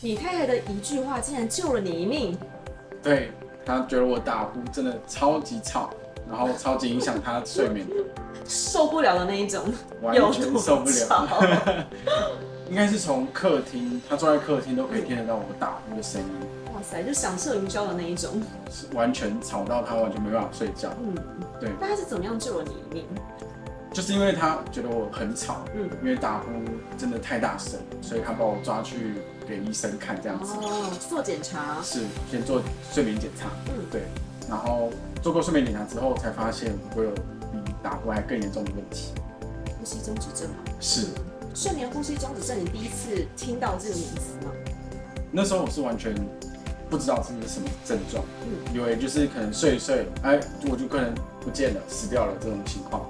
你太太的一句话竟然救了你一命。对，他觉得我打呼真的超级吵，然后超级影响他睡眠的，受不了的那一种，完全受不了。应该是从客厅，他坐在客厅都可以听得到我打呼的声音。哇塞，就响彻云霄的那一种，是完全吵到他完全没办法睡觉。对。那他是怎么样救了你一命？就是因为他觉得我很吵，因为打呼真的太大声，所以他把我抓去给医生看这样子。做检查。是，先做睡眠检查。对。然后做过睡眠检查之后，才发现我有比打呼还更严重的问题。呼吸中止症吗？是。睡眠呼吸中止症，你第一次听到这个名词吗？那时候我是完全不知道这是什么症状，以为就是可能睡一睡，哎，我就可能不见了，死掉了这种情况。